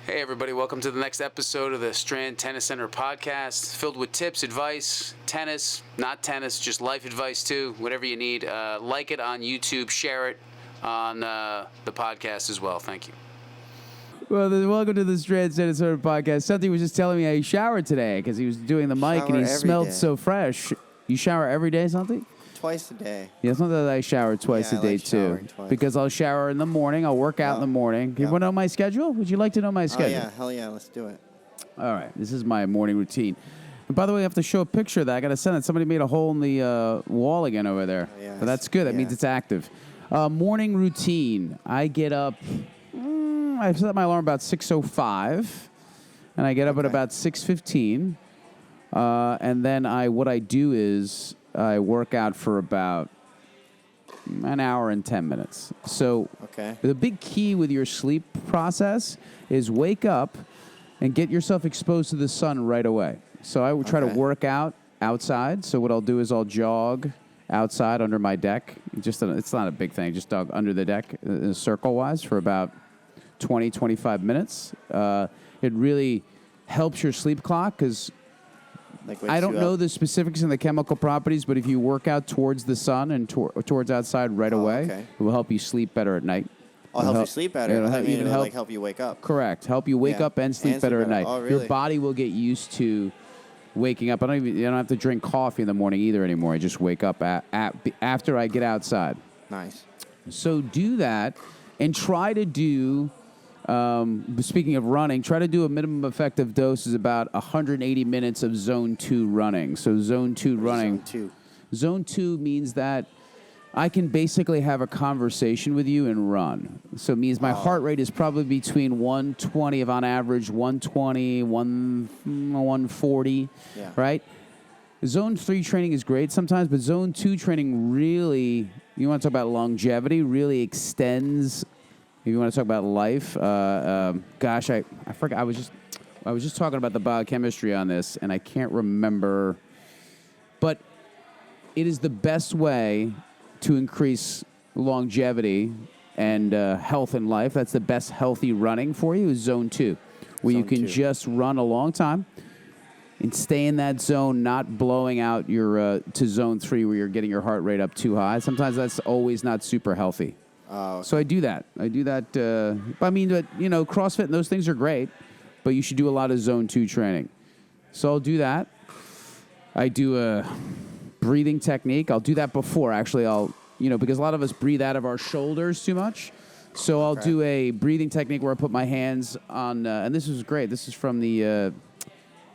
Hey everybody, welcome to the next episode of the Strand Tennis Center podcast, filled with tips, advice, tennis, not tennis, just life advice too, whatever you need. Like it on YouTube, share it on the podcast as well. Thank you. Well, welcome to the Strand Tennis Center podcast. Something was just telling me how he showered today because he was doing the mic and he smelled so fresh. You shower every day, something? Twice a day. Yeah, it's not that I shower twice a day, too. Because I'll shower in the morning. I'll work out in the morning. You want to know my schedule? Would you like to know my schedule? Oh, yeah. Hell yeah. Let's do it. All right. This is my morning routine. And by the way, I have to show a picture of that. I got to send it. Somebody made a hole in the wall again over there. Oh, yeah. But that's good. That means it's active. Morning routine. I get up. I set my alarm about 6:05. And I get up at about 6:15. And then what I do is I work out for about an hour and 10 minutes. So the big key with your sleep process is wake up and get yourself exposed to the sun right away. So I would try to work out outside. So what I'll do is I'll jog outside under my deck. It's not a big thing. Just jog under the deck circle-wise for about 20, 25 minutes. It really helps your sleep clock because I don't know the specifics and the chemical properties, but if you work out towards the sun and towards outside right away, it will help you sleep better at night. It'll help you sleep better. It'll help you wake up. Correct. Help you wake up and sleep better at night. Oh, really? Your body will get used to waking up. I don't have to drink coffee in the morning either anymore. I just wake up after I get outside. Nice. So do that and try to do... speaking of running, try to do a minimum effective dose is about 180 minutes of zone 2 running. So zone 2 running. Zone 2 means that I can basically have a conversation with you and run. So it means my heart rate is probably between 120 on average, 120, 140, right? Zone 3 training is great sometimes, but zone 2 training really, you want to talk about longevity, really extends. If you want to talk about life, gosh, I forgot. I was just talking about the biochemistry on this, and I can't remember. But it is the best way to increase longevity and health in life. That's the best healthy running for you is zone 2, where you can just run a long time and stay in that zone, not blowing out your to zone 3 where you're getting your heart rate up too high. Sometimes that's always not super healthy. So I do that. CrossFit and those things are great, but you should do a lot of zone 2 training. So I'll do that. I do a breathing technique. I'll do that before, actually. Because a lot of us breathe out of our shoulders too much. So I'll do a breathing technique where I put my hands on, and this is great. This is from the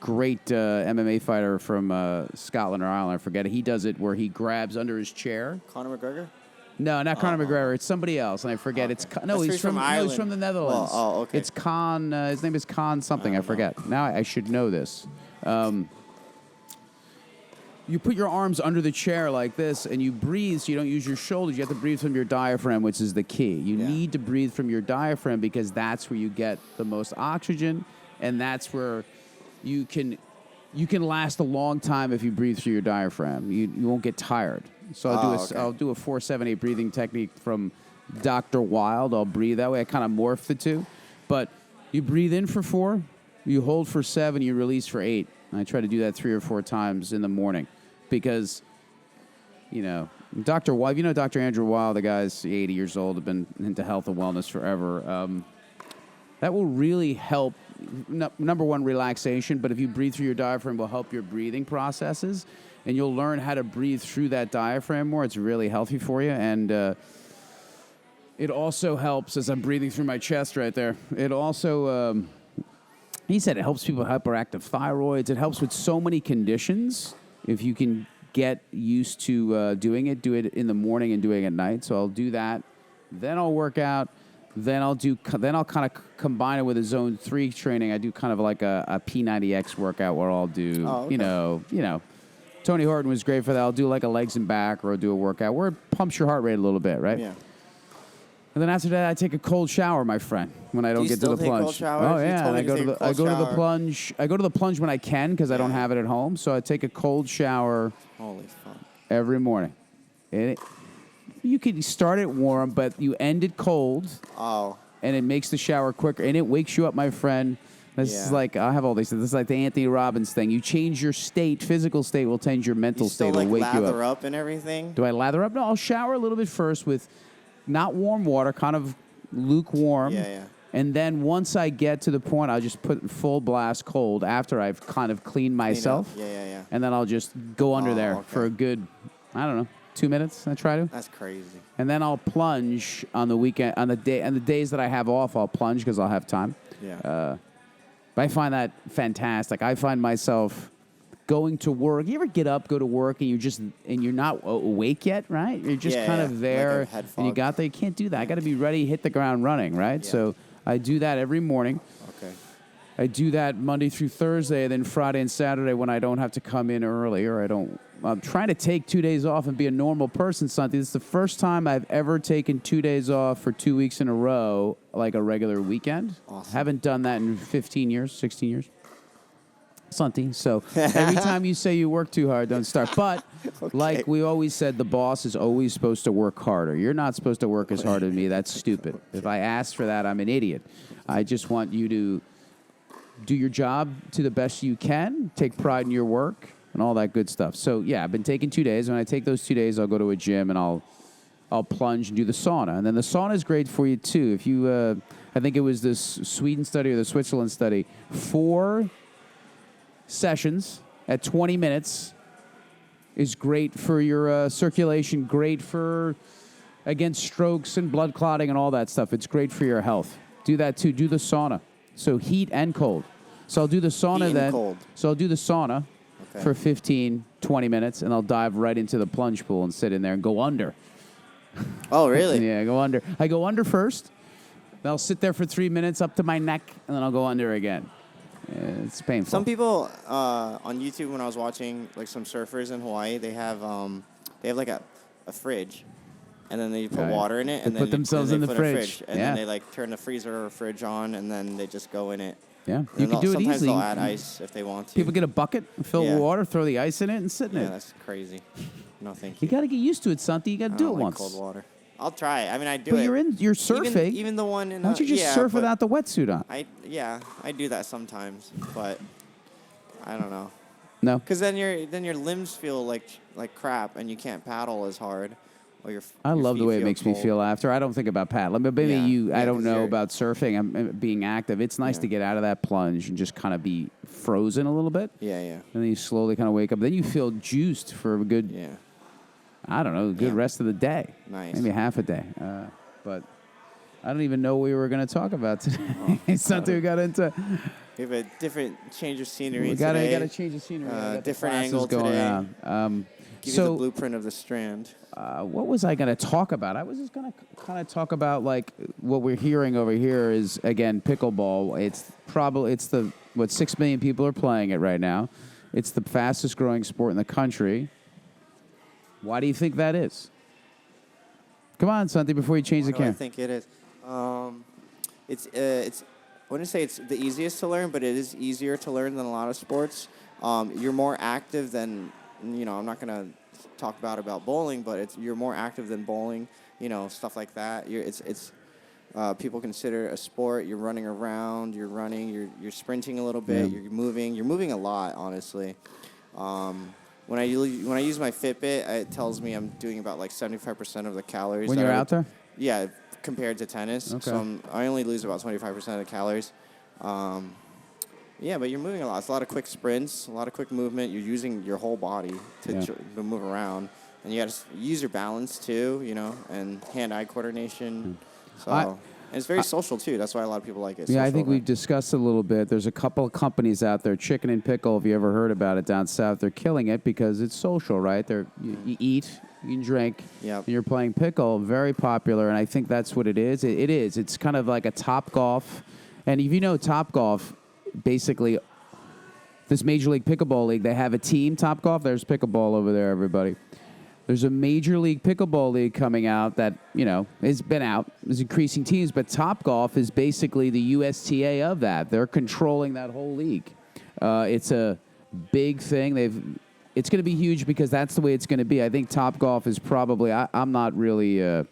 great MMA fighter from Scotland or Ireland. I forget it. He does it where he grabs under his chair. Conor McGregor? No, not Conor McGregor. It's somebody else, and I forget. Okay. He's from Ireland. No, he's from the Netherlands. Well, okay. It's Con. His name is Con something. I forget. Now I should know this. You put your arms under the chair like this, and you breathe. So you don't use your shoulders. You have to breathe from your diaphragm, which is the key. You need to breathe from your diaphragm because that's where you get the most oxygen, and that's where you can last a long time if you breathe through your diaphragm. You won't get tired. So I'll do a 4-7-8 breathing technique from Dr. Wild. I'll breathe that way. I kind of morph the two. But you breathe in for 4, you hold for 7, you release for 8. And I try to do that 3 or 4 times in the morning because, Dr. Wild, Dr. Andrew Wild, the guy's 80 years old, have been into health and wellness forever. That will really help, number one, relaxation. But if you breathe through your diaphragm, it will help your breathing processes. And you'll learn how to breathe through that diaphragm more. It's really healthy for you. And it also helps, as I'm breathing through my chest right there, it also, he said it helps people with hyperactive thyroids. It helps with so many conditions. If you can get used to doing it, do it in the morning and doing it at night. So I'll do that. Then I'll work out. Then I'll kind of combine it with a zone 3 training. I do kind of like a P90X workout where I'll do, Tony Horton was great for that. I'll do like a legs and back, or I'll do a workout where it pumps your heart rate a little bit, right? Yeah. And then after that, I take a cold shower, my friend, when I don't get to the plunge. Cold showers? Oh yeah, and I go to the plunge. I go to the plunge when I can because I don't have it at home. So I take a cold shower. Holy fuck. Every morning. And you can start it warm, but you end it cold. Oh. and it makes the shower quicker, and it wakes you up, my friend. This is like, I have all these things. This is like the Anthony Robbins thing. You change your state, physical state will change your mental state. You still, will wake you lather up. up and everything? Do I lather up? No, I'll shower a little bit first with not warm water, kind of lukewarm. Yeah. And then once I get to the point, I'll just put full blast cold after I've kind of cleaned myself. Yeah. And then I'll just go under there for a good, I don't know, 2 minutes. I try to. That's crazy. And then I'll plunge on the weekend, on the days that I have off, I'll plunge because I'll have time. Yeah. But I find that fantastic. I find myself going to work. You ever get up, go to work, and you're not awake yet, right? You're just kind of there, like and you got there. You can't do that. I got to be ready, hit the ground running, right? Yeah. So I do that every morning. Okay. I do that Monday through Thursday, then Friday and Saturday when I don't have to come in early, or I'm trying to take 2 days off and be a normal person, Santi. This is the first time I've ever taken 2 days off for 2 weeks in a row, like a regular weekend. Awesome. Haven't done that in 15 years, 16 years. Santi. So every time you say you work too hard, don't start. But like we always said, the boss is always supposed to work harder. You're not supposed to work as hard as me. That's stupid. If I ask for that, I'm an idiot. I just want you to do your job to the best you can, take pride in your work, and all that good stuff. So, yeah, I've been taking 2 days. When I take those 2 days, I'll go to a gym and I'll plunge and do the sauna. And then the sauna is great for you, too. If you, I think it was this Sweden study or the Switzerland study, 4 sessions at 20 minutes is great for your circulation, great for against strokes and blood clotting and all that stuff. It's great for your health. Do that, too. Do the sauna. So heat and cold. So I'll do the sauna Heat then. and cold. So I'll do the sauna for 15, 20 minutes, and I'll dive right into the plunge pool and sit in there and go under. Oh, really? Yeah, go under. I go under first. Then I'll sit there for 3 minutes up to my neck, and then I'll go under again. It's painful. Some people on YouTube, when I was watching like some surfers in Hawaii, they have like a fridge, and then they put water in it, and they then put themselves in the fridge, and then they like turn the freezer or fridge on, and then they just go in it. Yeah, you can do it sometimes easily. They'll add ice if they want to. People get a bucket, fill with water, throw the ice in it, and sit in it. Yeah, that's crazy. No, thank you. You got to get used to it, Santi. You got to do it like once. cold water. I'll try. I mean, I do but it. you're surfing. Even the one in. Why don't you just surf without the wetsuit on? I do that sometimes, but I don't know. No. Because then your limbs feel like crap, and you can't paddle as hard. Or I love the way it makes cold. me feel after. I don't think about paddling. But maybe I don't know about surfing. I'm being active. It's nice to get out of that plunge and just kind of be frozen a little bit. Yeah. And then you slowly kind of wake up. Then you feel juiced for a good, I don't know, good rest of the day. Nice. Maybe half a day. But I don't even know what we were going to talk about today. It's something we got into. We have a different change of scenery today. We got to change the scenery. Different angle going today. on. Give you the blueprint of the Strand. What was I going to talk about? I was just going to kind of talk about like what we're hearing over here is again pickleball. It's the 6 million people are playing it right now. It's the fastest growing sport in the country. Why do you think that is? Come on, Santi, before you change the camera. I think it is. It's I wouldn't say it's the easiest to learn, but it is easier to learn than a lot of sports. You're more active than. I'm not going to talk about bowling, but you're more active than bowling, stuff like that. People consider it a sport. You're running around, you're sprinting a little bit, you're moving a lot, honestly. When I use my Fitbit, it tells me I'm doing about like 75% of the calories. When you're out there? Yeah, compared to tennis. Okay. So I only lose about 25% of the calories. Yeah, but you're moving a lot. It's a lot of quick sprints, a lot of quick movement. You're using your whole body to move around. And you got to use your balance, too, and hand-eye coordination. So, and it's very social, too. That's why a lot of people like it. Yeah, I think we've discussed a little bit. There's a couple of companies out there, Chicken and Pickle, if you ever heard about it down south. They're killing it because it's social, right? You eat, you can drink, and you're playing pickle. Very popular, and I think that's what it is. It is. It's kind of like a Topgolf. And if you know Topgolf, basically, this Major League Pickleball League, they have a team, Topgolf. There's pickleball over there, everybody. There's a Major League Pickleball League coming out that, has been out. There's increasing teams, but Topgolf is basically the USTA of that. They're controlling that whole league. It's a big thing. It's going to be huge because that's the way it's going to be. I think Topgolf is probably, I'm not really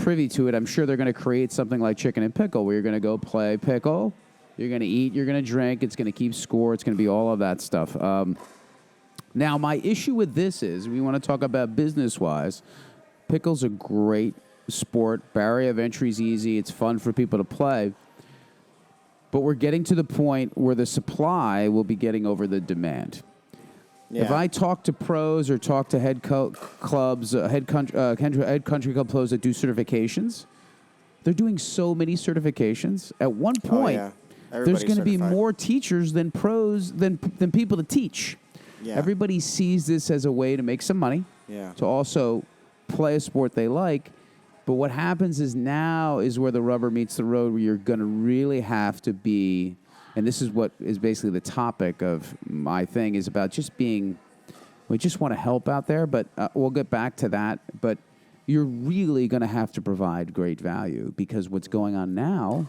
privy to it, I'm sure they're going to create something like Chicken and Pickle, where you're going to go play pickle, you're going to eat, you're going to drink, it's going to keep score, it's going to be all of that stuff. Now, my issue with this is, we want to talk about business-wise, pickle's a great sport, barrier of entry is easy, it's fun for people to play, but we're getting to the point where the supply will be getting over the demand. Yeah. If I talk to pros or talk to head clubs, head country club pros that do certifications, they're doing so many certifications. At one point, there's going to be more teachers than pros than people to teach. Yeah. Everybody sees this as a way to make some money, to also play a sport they like. But what happens is now is where the rubber meets the road, where you're going to really have to be, and this is what is basically the topic of my thing, is about just being, we just want to help out there, but we'll get back to that. But you're really going to have to provide great value, because what's going on now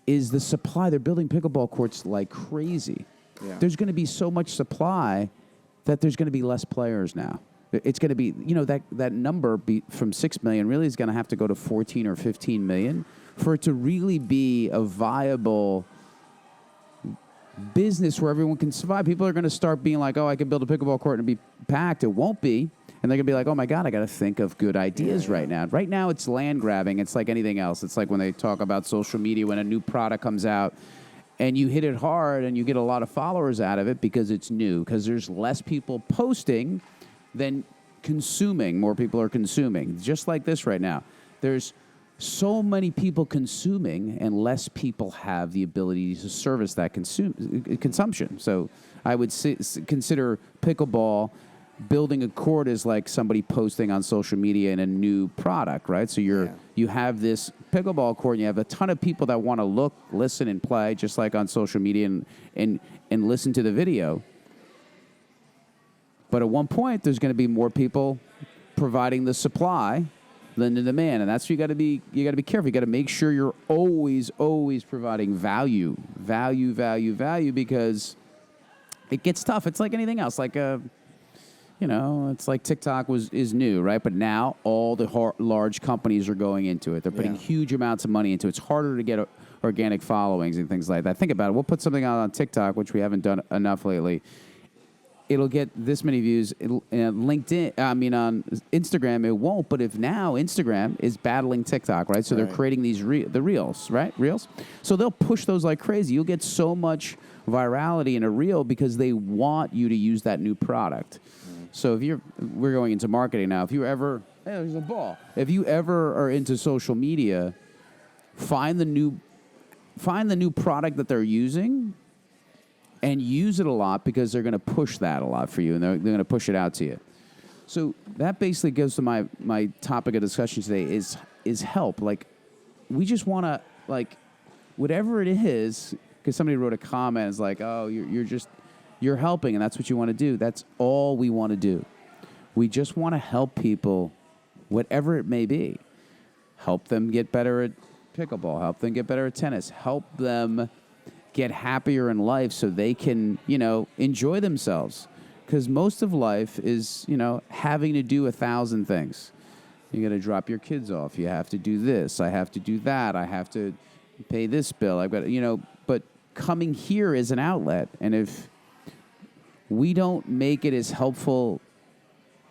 is the supply. They're building pickleball courts like crazy. Yeah. There's going to be so much supply that there's going to be less players now. It's going to be, that number from 6 million really is going to have to go to 14 or 15 million for it to really be a viable business where everyone can survive. People are going to start being like, oh, I can build a pickleball court and be packed. It won't be. And they're going to be like, oh, my God, I got to think of good ideas right now. Right now, it's land grabbing. It's like anything else. It's like when they talk about social media, when a new product comes out and you hit it hard and you get a lot of followers out of it because it's new, because there's less people posting than consuming. More people are consuming. Just like this right now. There's so many people consuming and less people have the ability to service that consumption. So I would consider pickleball, building a court, is like somebody posting on social media in a new product, right? So you have this pickleball court and you have a ton of people that want to look, listen, and play, just like on social media and listen to the video. But at one point, there's going to be more people providing the supply than the demand, and that's what you got to be careful. You got to make sure you're always providing value, because it gets tough. It's like anything else. Like it's like TikTok is new, right? But now all the large companies are going into it. They're putting huge amounts of money into it. It's harder to get organic followings and things like that. Think about it. We'll put something out on TikTok, which we haven't done enough lately. It'll get this many views. On Instagram, it won't. But if now Instagram is battling TikTok, right? So they're creating these the reels, right? Reels. So they'll push those like crazy. You'll get so much virality in a reel because they want you to use that new product. So we're going into marketing now. If you ever, hey, there's a ball. If you ever are into social media, find the new product that they're using and use it a lot, because they're going to push that a lot for you, and they're going to push it out to you. So that basically goes to my topic of discussion today is help. Like, we just want to, like, whatever it is, because somebody wrote a comment, is like, oh, you're helping, and that's what you want to do. That's all we want to do. We just want to help people, whatever it may be. Help them get better at pickleball. Help them get better at tennis. Help them get happier in life so they can, enjoy themselves. Because most of life is, having to do 1,000 things. You got to drop your kids off. You have to do this. I have to do that. I have to pay this bill. I've got, but coming here is an outlet. And if we don't make it as helpful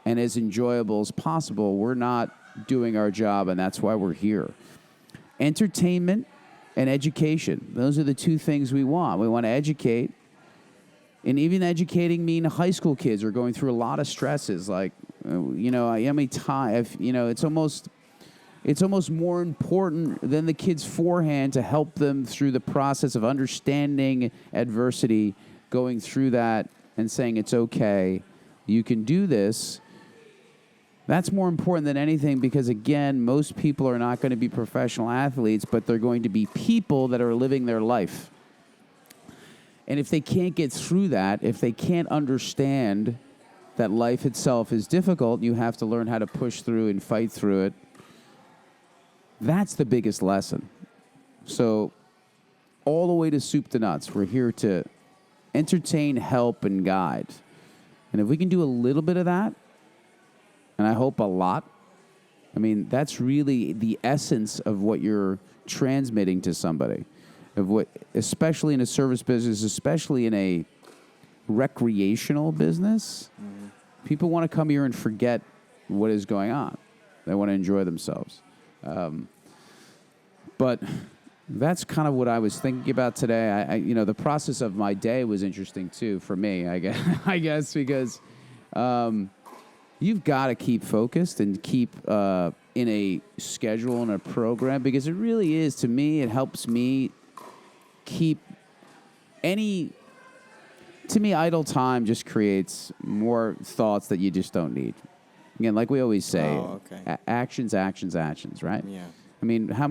and as enjoyable as possible, we're not doing our job, and that's why we're here. Entertainment and education. Those are the two things we want. We want to educate, and even educating high school kids are going through a lot of stresses. Like, how many times, it's almost more important than the kids forehand to help them through the process of understanding adversity, going through that and saying it's okay, you can do this. That's more important than anything, because, again, most people are not going to be professional athletes, but they're going to be people that are living their life. And if they can't get through that, if they can't understand that life itself is difficult, you have to learn how to push through and fight through it. That's the biggest lesson. So all the way to soup to nuts, we're here to entertain, help, and guide. And if we can do a little bit of that, and I hope a lot, I mean, that's really the essence of what you're transmitting to somebody, especially in a service business, especially in a recreational business. Mm-hmm. People want to come here and forget what is going on. They want to enjoy themselves. But that's kind of what I was thinking about today. The process of my day was interesting too for me. I guess because you've got to keep focused and keep in a schedule and a program, because it really is, to me, it helps me keep idle time just creates more thoughts that you just don't need. Again, like we always say, actions, right? Yeah. I mean, how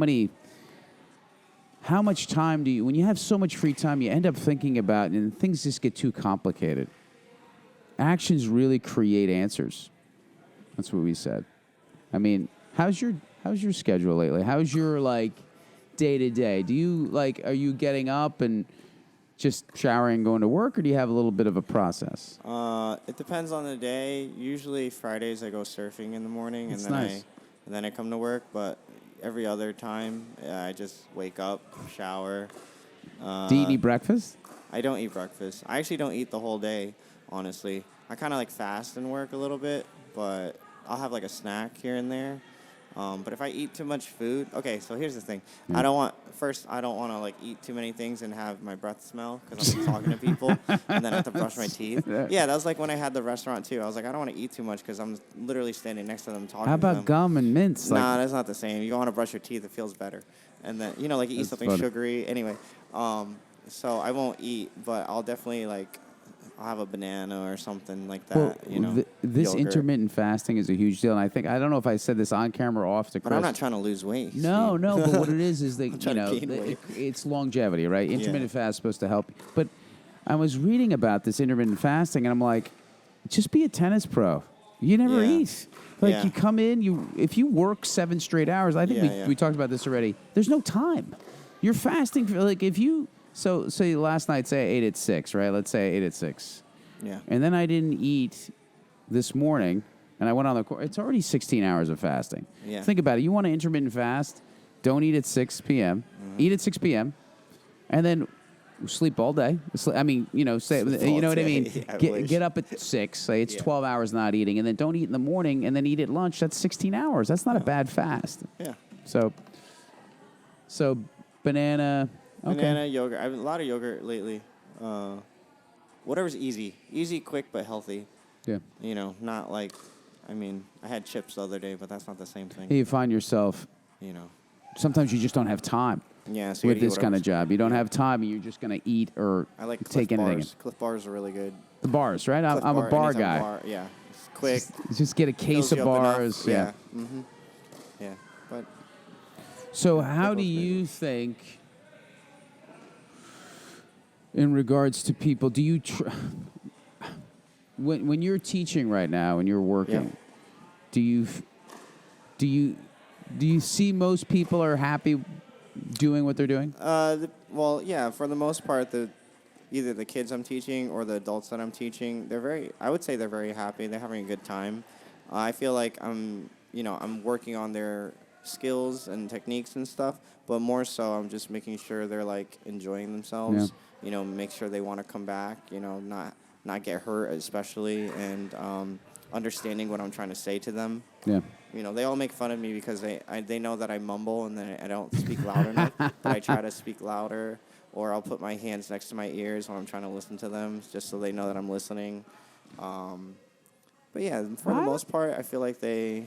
much time do you, when you have so much free time, you end up thinking about, and things just get too complicated. Actions really create answers. That's what we said. I mean, how's your schedule lately? How's your day to day? Do you are you getting up and just showering and going to work, or do you have a little bit of a process? It depends on the day. Usually Fridays I go surfing in the morning, That's and then nice. I come to work. But every other time, I just wake up, shower. Do you eat any breakfast? I don't eat breakfast. I actually don't eat the whole day, honestly. I kind of fast and work a little bit, but I'll have a snack here and there. But if I eat too much food, okay, so here's the thing. I don't want to eat too many things and have my breath smell because I'm talking to people and then I have to brush my teeth. Yeah, that was when I had the restaurant too. I was I don't want to eat too much because I'm literally standing next to them talking How to them. about gum and mints? Nah, that's not the same. You don't want to brush your teeth. It feels better. And then, you eat something sugary. Anyway, so I won't eat, but I'll definitely I'll have a banana or something like that. Well, this yogurt. Intermittent fasting is a huge deal, and I don't know if I said this on camera or off to Chris. But I'm not trying to lose weight. No, but what it is that it's longevity, right? Intermittent fast is supposed to help. But I was reading about this intermittent fasting, and I'm like, just be a tennis pro. You never eat. You come in, if you work 7 straight hours. I think we talked about this already. There's no time. You're fasting for if you. So last night, say I ate at 6, right? Let's say I ate at 6. Yeah. And then I didn't eat this morning, and I went on the course. It's already 16 hours of fasting. Yeah. Think about it. You want to intermittent fast, don't eat at 6 p.m., eat at 6 p.m., and then sleep all day. I mean, say, you know what I mean? Yeah, get up at 6, say it's 12 hours not eating, and then don't eat in the morning, and then eat at lunch. That's 16 hours. That's not a bad fast. Yeah. So banana... Okay. Banana, yogurt. I have a lot of yogurt lately. Whatever's easy, quick, but healthy. Yeah. Not I had chips the other day, but that's not the same thing. You find yourself, sometimes you just don't have time. Yeah. So with this kind of job, you don't have time, and you're just going to eat or I like take anything. Bars. Cliff bars are really good. The bars, right? I'm a bar guy. Bar, yeah. It's quick. Just get a case of bars. Yeah. Mm-hmm. Yeah. But. So how do you think? In regards to people, do you when you're teaching right now and you're working, do you see most people are happy doing what they're doing? Well, yeah, for the most part, either the kids I'm teaching or the adults that I'm teaching, I would say they're very happy. They're having a good time. I feel like I'm working on their skills and techniques and stuff, but more so I'm just making sure they're enjoying themselves. Yeah. Make sure they want to come back, not get hurt especially, and understanding what I'm trying to say to them. Yeah. They all make fun of me because they know that I mumble and that I don't speak loud enough, but I try to speak louder, or I'll put my hands next to my ears when I'm trying to listen to them, just so they know that I'm listening. But yeah, for the most part, I feel like they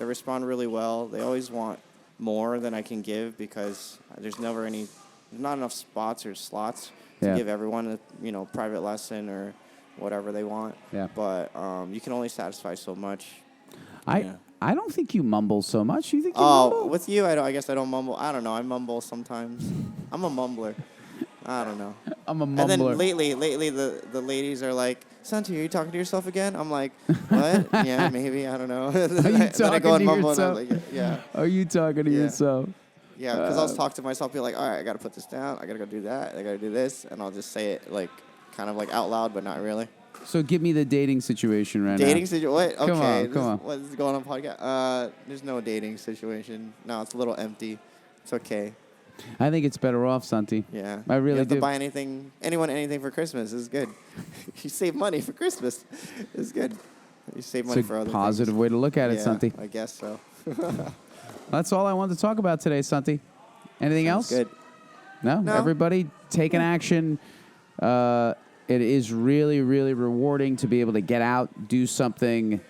respond really well. They always want more than I can give because there's not enough spots or slots to give everyone a private lesson or whatever they want. Yeah. But you can only satisfy so much. I don't think you mumble so much. You think you mumble? With you, I guess I don't mumble. I don't know. I mumble sometimes. I'm a mumbler. I don't know. I'm a mumbler. And then lately, the ladies are like, Santi, are you talking to yourself again? I'm like, what? Yeah, maybe. I don't know. Are you talking to yourself? Yeah. Are you talking to yourself? Yeah, because I'll talk to myself, be like, all right, I got to put this down. I got to go do that. I got to do this. And I'll just say it kind of out loud, but not really. So give me the dating situation right Dating now. situation? What? Come Okay. on, come on. What is going on podcast? There's no dating situation. No, it's a little empty. It's okay. I think it's better off, Santi. Yeah. I really you have do. to buy anyone anything for Christmas. This is good. You save money for Christmas. It's good. You save money It's for a other positive things. way to look at it, Yeah, Santi. I guess so. That's all I wanted to talk about today, Santi. Anything else? Good. No? No. Everybody taking action. It is really, really rewarding to be able to get out, do something,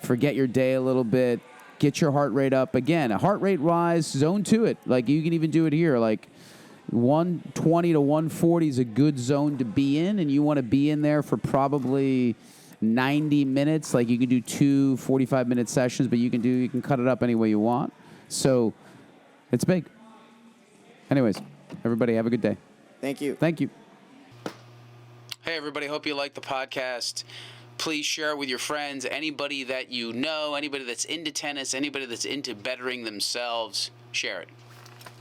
forget your day a little bit, get your heart rate up. Again, a heart rate rise, zone to it. Like, you can even do it here. Like, 120 to 140 is a good zone to be in, and you want to be in there for probably 90 minutes. Like, you can do 2 45-minute sessions, but you can cut it up any way you want. So, it's big. Anyways, everybody have a good day. Thank you. Thank you. Hey, everybody. Hope you like the podcast. Please share it with your friends, anybody that you know, anybody that's into tennis, anybody that's into bettering themselves. Share it.